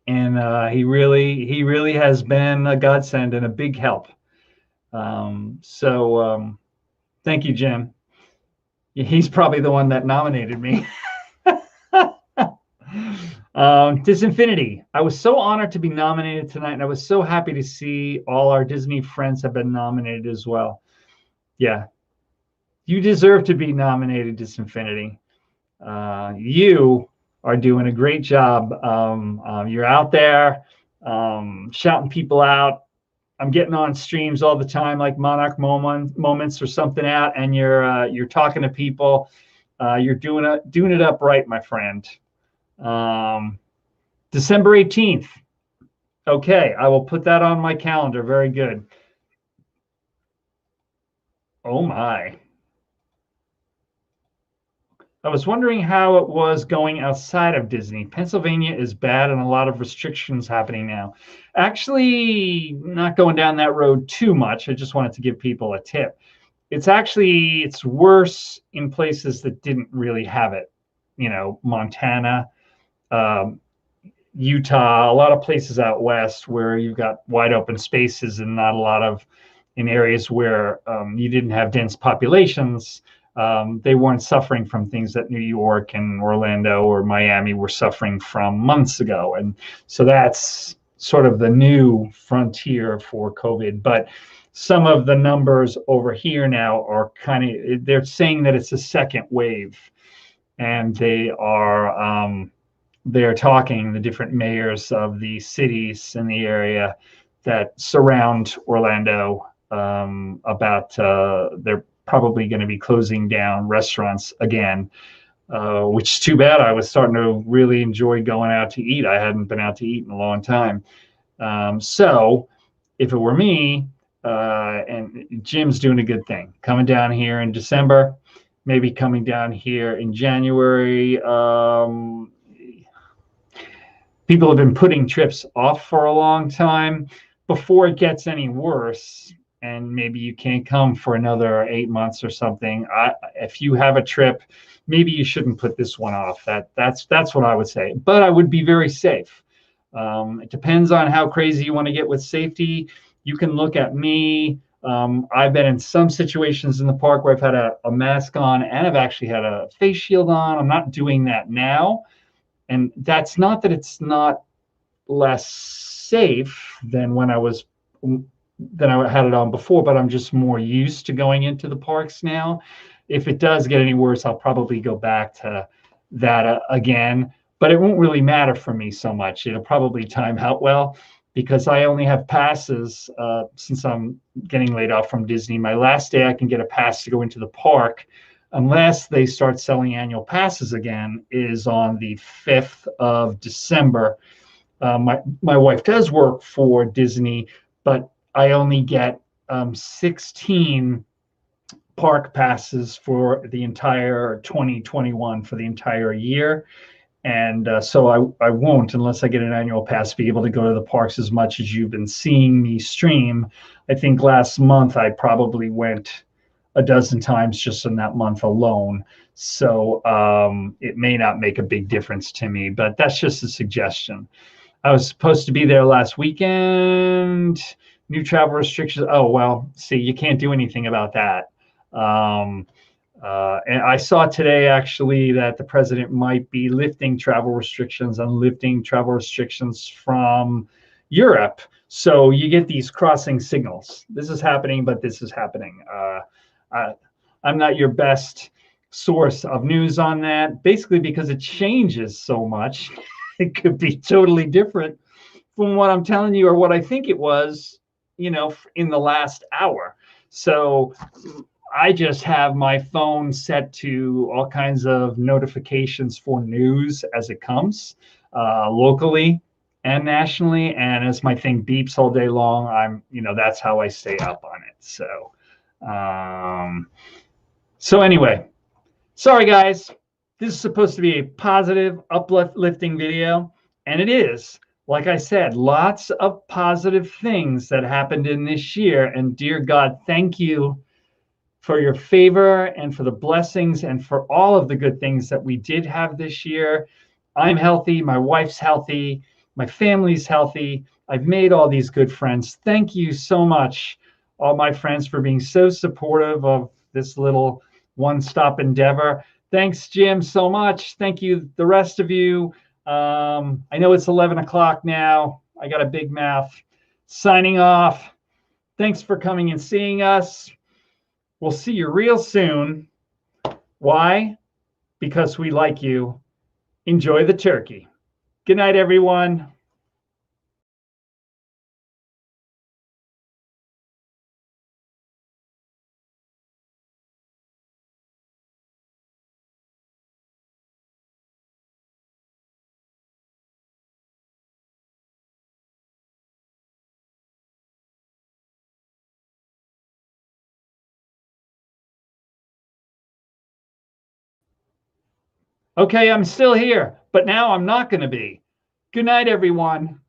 he really has been a godsend and a big help. Thank you, Jim. He's probably the one that nominated me. Disinfinity. I was so honored to be nominated tonight, and I was so happy to see all our Disney friends have been nominated as well. Yeah, you deserve to be nominated, Disinfinity. You are doing a great job. You're out there shouting people out. I'm getting on streams all the time, like Monarch Moments or something out, and you're talking to people. You're doing it up right, my friend. December 18th. Okay, I will put that on my calendar. Very good. Oh my. I was wondering how it was going outside of Disney. Pennsylvania is bad and a lot of restrictions happening now. Actually, not going down that road too much. I just wanted to give people a tip. It's worse in places that didn't really have it. You know, Montana, Utah, a lot of places out west where you've got wide open spaces and not a lot of in areas where you didn't have dense populations. They weren't suffering from things that New York and Orlando or Miami were suffering from months ago. And so that's sort of the new frontier for COVID. But some of the numbers over here now are they're saying that it's a second wave. And they're talking, the different mayors of the cities in the area that surround Orlando, about they're probably going to be closing down restaurants again, which is too bad. I was starting to really enjoy going out to eat. I hadn't been out to eat in a long time. So if it were me, and Jim's doing a good thing, coming down here in December, maybe coming down here in January. People have been putting trips off for a long time before it gets any worse. And maybe you can't come for another 8 months or something. If you have a trip, maybe you shouldn't put this one off. That's what I would say. But I would be very safe. It depends on how crazy you want to get with safety. You can look at me. I've been in some situations in the park where I've had a mask on, and I've actually had a face shield on. I'm not doing that now. And that's not that it's not less safe than when I had it on before, but I'm just more used to going into the parks now. If it does get any worse, I'll probably go back to that again, but it won't really matter for me so much. It'll probably time out well. because I only have passes since I'm getting laid off from Disney. My last day I can get a pass to go into the park, unless they start selling annual passes again, is on the 5th of December. My wife does work for Disney, but I only get 16 park passes for the entire 2021, for the entire year. And so I won't, unless I get an annual pass, be able to go to the parks as much as you've been seeing me stream. I think last month I probably went a dozen times just in that month alone. So it may not make a big difference to me, but that's just a suggestion. I was supposed to be there last weekend. New travel restrictions. Oh, well, see, you can't do anything about that. Um, and I saw today actually that the president might be lifting travel restrictions from Europe. So you get these crossing signals. This is happening, but this is happening. I'm not your best source of news on that, basically because it changes so much. It could be totally different from what I'm telling you or what I think it was, in the last hour. So I just have my phone set to all kinds of notifications for news as it comes, locally and nationally. And as my thing beeps all day long, that's how I stay up on it. So anyway, sorry guys, this is supposed to be a positive, uplifting video, and it is. Like I said, lots of positive things that happened in this year. And dear God, thank you for your favor and for the blessings and for all of the good things that we did have this year. I'm healthy. My wife's healthy. My family's healthy. I've made all these good friends. Thank you so much, all my friends, for being so supportive of this little one-stop endeavor. Thanks, Jim, so much. Thank you, the rest of you. I know it's 11 o'clock now. I got a big mouth. Signing off. Thanks for coming and seeing us. We'll see you real soon. Why? Because we like you. Enjoy the turkey. Good night, everyone. Okay, I'm still here, but now I'm not going to be. Good night, everyone.